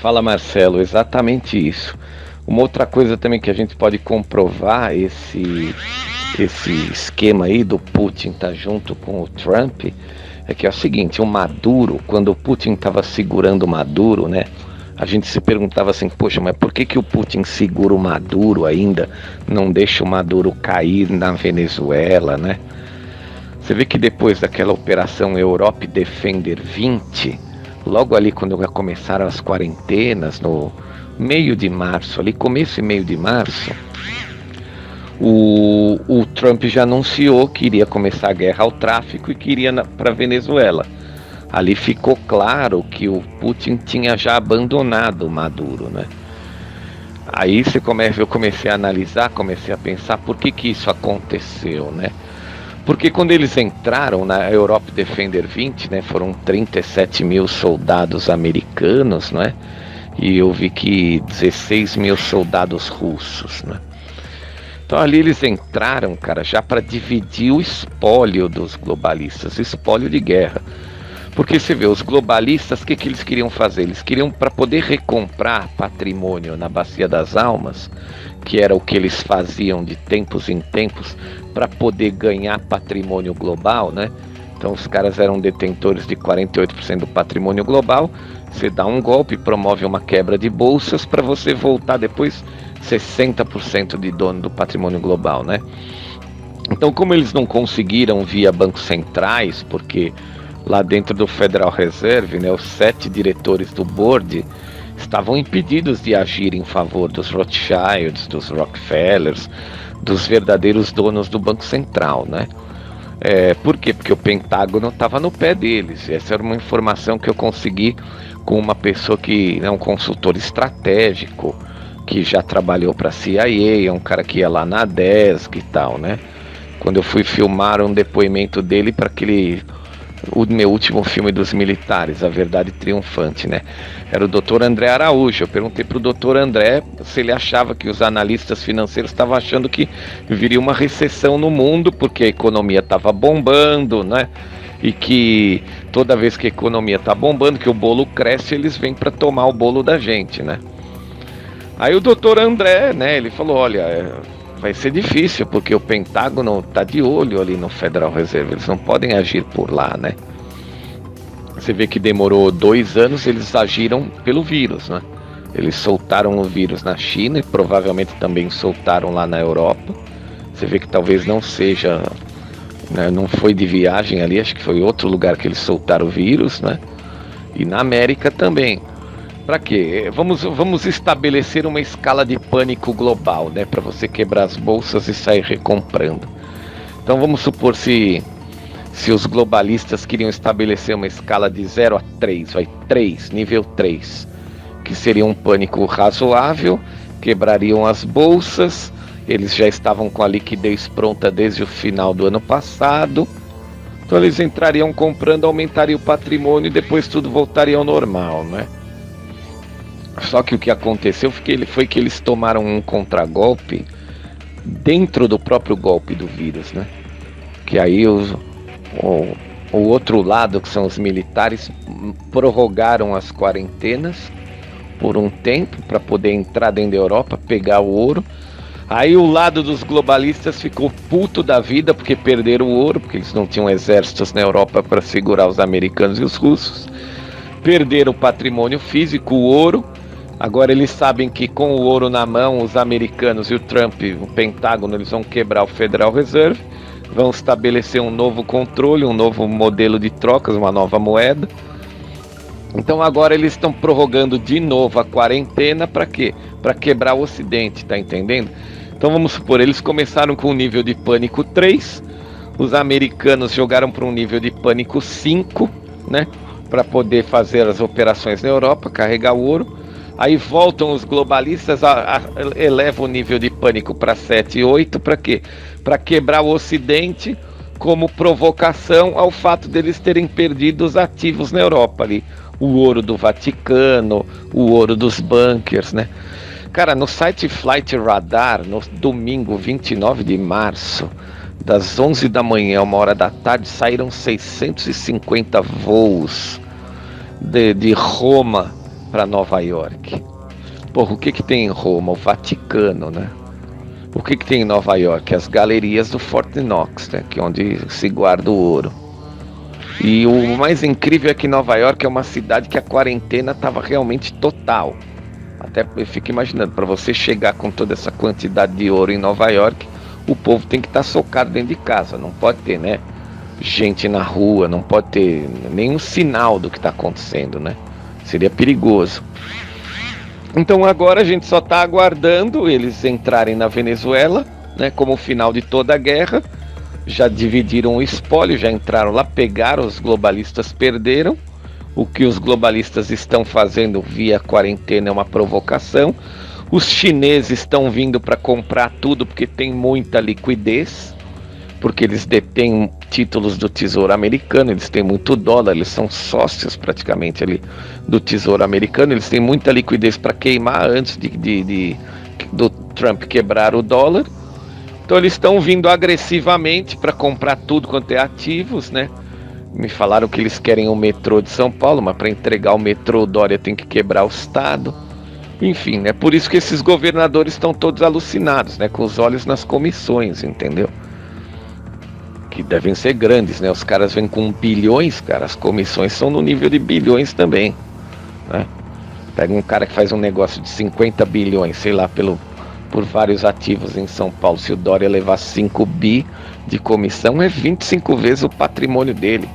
Fala, Marcelo, exatamente isso. Uma outra coisa também que a gente pode comprovar esse esquema aí do Putin tá junto com o Trump é que é o seguinte, o Maduro, quando o Putin estava segurando o Maduro, né? A gente se perguntava assim, poxa, mas por que que o Putin segura o Maduro ainda, não deixa o Maduro cair na Venezuela, né? Você vê que depois daquela operação Europe Defender 20, logo ali quando começaram as quarentenas, no meio de março, ali começo e meio de março, o Trump já anunciou que iria começar a guerra ao tráfico e que iria para Venezuela. Ali ficou claro que o Putin tinha já abandonado o Maduro, né? Aí eu comecei a analisar, comecei a pensar por que que isso aconteceu, né? Porque quando eles entraram na Europe Defender 20, né, foram 37 mil soldados americanos, né? E eu vi que 16 mil soldados russos, né? Então ali eles entraram, cara, já para dividir o espólio dos globalistas, espólio de guerra. Porque você vê, os globalistas, o que eles queriam fazer? Eles queriam, para poder recomprar patrimônio na Bacia das Almas, que era o que eles faziam de tempos em tempos, para poder ganhar patrimônio global, né? Então os caras eram detentores de 48% do patrimônio global. Você dá um golpe, promove uma quebra de bolsas para você voltar depois 60% de dono do patrimônio global, né? Então, como eles não conseguiram via bancos centrais, porque lá dentro do Federal Reserve, né, os 7 diretores do board estavam impedidos de agir em favor dos Rothschilds, dos Rockefellers, dos verdadeiros donos do Banco Central, né? Por quê? Porque o Pentágono estava no pé deles. Essa era uma informação que eu consegui com uma pessoa que é um consultor estratégico, que já trabalhou para a CIA, é um cara que ia lá na DESC e tal, né? Quando eu fui filmar um depoimento dele para o meu último filme dos militares, A Verdade Triunfante, né? Era o Dr. André Araújo. Eu perguntei pro Dr. André se ele achava que os analistas financeiros estavam achando que viria uma recessão no mundo, porque a economia estava bombando, né? E que toda vez que a economia está bombando, que o bolo cresce, eles vêm para tomar o bolo da gente, né? Aí o Dr. André, né, ele falou, olha, vai ser difícil, porque o Pentágono tá de olho ali no Federal Reserve, eles não podem agir por lá, né? Você vê que demorou 2 anos, eles agiram pelo vírus, né? Eles soltaram o vírus na China e provavelmente também soltaram lá na Europa. Você vê que talvez não seja, né, não foi de viagem ali, acho que foi outro lugar que eles soltaram o vírus, né? E na América também. Para quê? Vamos estabelecer uma escala de pânico global, né? Para você quebrar as bolsas e sair recomprando. Então vamos supor se os globalistas queriam estabelecer uma escala de 0 a 3, vai 3, nível 3, que seria um pânico razoável, quebrariam as bolsas, eles já estavam com a liquidez pronta desde o final do ano passado, então eles entrariam comprando, aumentariam o patrimônio e depois tudo voltaria ao normal, né? Só que o que aconteceu foi que eles tomaram um contragolpe dentro do próprio golpe do vírus, né? Que aí o outro lado, que são os militares, prorrogaram as quarentenas por um tempo para poder entrar dentro da Europa, pegar o ouro. Aí o lado dos globalistas ficou puto da vida porque perderam o ouro, porque eles não tinham exércitos na Europa para segurar os americanos e os russos. Perderam o patrimônio físico, o ouro. Agora eles sabem que com o ouro na mão, os americanos e o Trump, o Pentágono, eles vão quebrar o Federal Reserve, vão estabelecer um novo controle, um novo modelo de trocas, uma nova moeda. Então agora eles estão prorrogando de novo a quarentena para quê? Para quebrar o Ocidente, tá entendendo? Então vamos supor, eles começaram com um nível de pânico 3, os americanos jogaram para um nível de pânico 5, né? Para poder fazer as operações na Europa, carregar o ouro. Aí voltam os globalistas, elevam o nível de pânico para 7 e 8, para quê? Para quebrar o Ocidente como provocação ao fato deles terem perdido os ativos na Europa ali. O ouro do Vaticano, o ouro dos bunkers, né? Cara, no site Flight Radar, no domingo 29 de março, das 11 da manhã a 1 hora da tarde, saíram 650 voos de Roma para Nova York? Porra, o que que tem em Roma? O Vaticano, né? O que que tem em Nova York? As galerias do Fort Knox, né? Que é onde se guarda o ouro. E o mais incrível é que Nova York é uma cidade que a quarentena estava realmente total. Até eu fico imaginando, para você chegar com toda essa quantidade de ouro em Nova York, o povo tem que estar socado dentro de casa. Não pode ter, né, gente na rua, não pode ter nenhum sinal do que está acontecendo, né? Seria perigoso. Então agora a gente só está aguardando eles entrarem na Venezuela, né, como o final de toda a guerra. Já dividiram o espólio, já entraram lá, pegaram, os globalistas perderam. O que os globalistas estão fazendo via quarentena é uma provocação. Os chineses estão vindo para comprar tudo porque tem muita liquidez, porque eles detêm títulos do Tesouro Americano, eles têm muito dólar, eles são sócios praticamente ali do Tesouro Americano, eles têm muita liquidez para queimar antes do Trump quebrar o dólar. Então eles estão vindo agressivamente para comprar tudo quanto é ativos, né? Me falaram que eles querem o metrô de São Paulo, mas para entregar o metrô, o Dória tem que quebrar o Estado. Enfim, né? Por isso que esses governadores estão todos alucinados, né? Com os olhos nas comissões, entendeu? Que devem ser grandes, né? Os caras vêm com bilhões, cara. As comissões são no nível de bilhões também, né? Pega um cara que faz um negócio de 50 bilhões, sei lá, por vários ativos em São Paulo. Se o Dória levar 5 bi de comissão, é 25 vezes o patrimônio dele.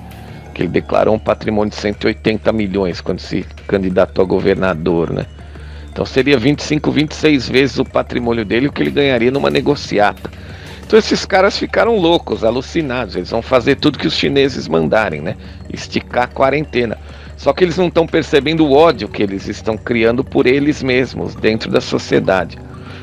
Que ele declarou um patrimônio de 180 milhões quando se candidatou a governador, né? Então seria 25, 26 vezes o patrimônio dele, o que ele ganharia numa negociata. Então esses caras ficaram loucos, alucinados. Eles vão fazer tudo que os chineses mandarem, né? Esticar a quarentena. Só que eles não estão percebendo o ódio que eles estão criando por eles mesmos dentro da sociedade.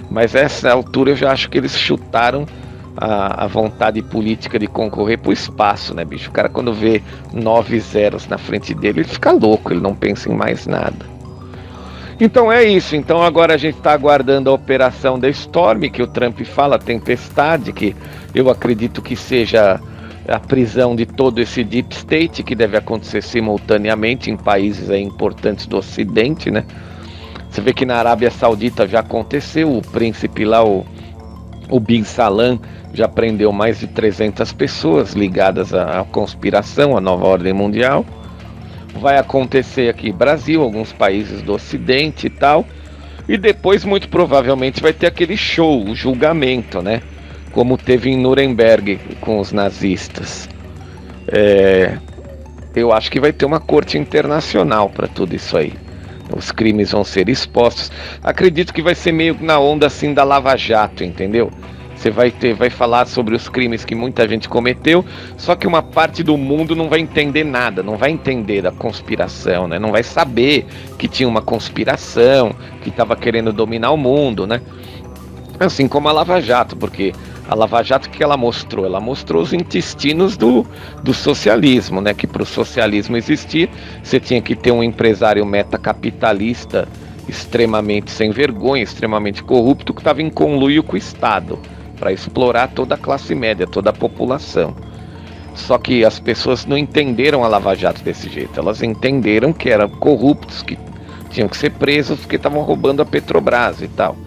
Mas a essa altura eu já acho que eles chutaram a vontade política de concorrer pro espaço, né, bicho? O cara, quando vê 9 zeros na frente dele, ele fica louco, ele não pensa em mais nada. Então é isso. Então agora a gente está aguardando a operação da Storm, que o Trump fala, tempestade, que eu acredito que seja a prisão de todo esse deep state, que deve acontecer simultaneamente em países aí importantes do Ocidente, né? Você vê que na Arábia Saudita já aconteceu, o príncipe lá, o Bin Salman, já prendeu mais de 300 pessoas ligadas à conspiração, à nova ordem mundial. Vai acontecer aqui no Brasil, alguns países do Ocidente e tal. E depois, muito provavelmente, vai ter aquele show, o julgamento, né? Como teve em Nuremberg com os nazistas. Eu acho que vai ter uma corte internacional para tudo isso aí. Os crimes vão ser expostos. Acredito que vai ser meio na onda assim da Lava Jato, entendeu? Você vai falar sobre os crimes que muita gente cometeu, só que uma parte do mundo não vai entender nada, não vai entender da conspiração, né? Não vai saber que tinha uma conspiração, que estava querendo dominar o mundo, né? Assim como a Lava Jato, porque a Lava Jato, o que ela mostrou? Ela mostrou os intestinos do socialismo, né? Que para o socialismo existir, você tinha que ter um empresário metacapitalista extremamente sem vergonha, extremamente corrupto, que estava em conluio com o Estado, para explorar toda a classe média, toda a população. Só que as pessoas não entenderam a Lava Jato desse jeito. Elas entenderam que eram corruptos, que tinham que ser presos porque estavam roubando a Petrobras e tal.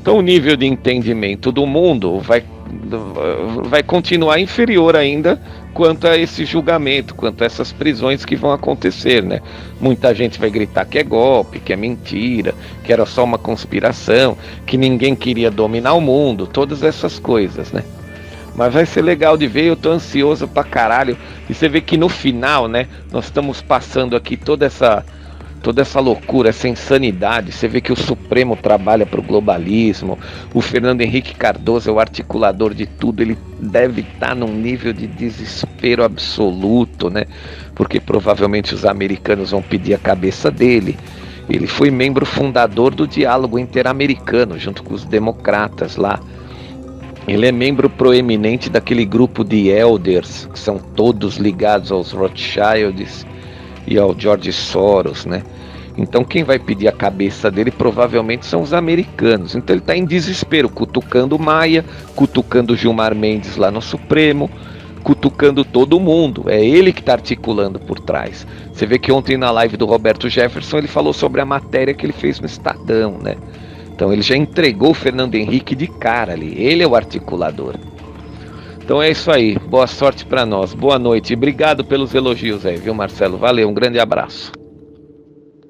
Então o nível de entendimento do mundo vai continuar inferior ainda quanto a esse julgamento, quanto a essas prisões que vão acontecer, né? Muita gente vai gritar que é golpe, que é mentira, que era só uma conspiração, que ninguém queria dominar o mundo, todas essas coisas, né? Mas vai ser legal de ver, eu tô ansioso pra caralho. E você vê que no final, né, nós estamos passando aqui toda essa loucura, essa insanidade. Você vê que o Supremo trabalha para o globalismo, o Fernando Henrique Cardoso é o articulador de tudo, ele deve estar num nível de desespero absoluto, né? Porque provavelmente os americanos vão pedir a cabeça dele. Ele foi membro fundador do Diálogo Interamericano, junto com os democratas lá. Ele é membro proeminente daquele grupo de elders, que são todos ligados aos Rothschilds e ao George Soros, né? Então quem vai pedir a cabeça dele provavelmente são os americanos. Então ele está em desespero, cutucando Maia, cutucando Gilmar Mendes lá no Supremo, cutucando todo mundo. É ele que está articulando por trás. Você vê que ontem na live do Roberto Jefferson ele falou sobre a matéria que ele fez no Estadão, né? Então ele já entregou o Fernando Henrique de cara ali. Ele é o articulador. Então é isso aí. Boa sorte para nós. Boa noite. E obrigado pelos elogios aí, viu, Marcelo? Valeu, um grande abraço.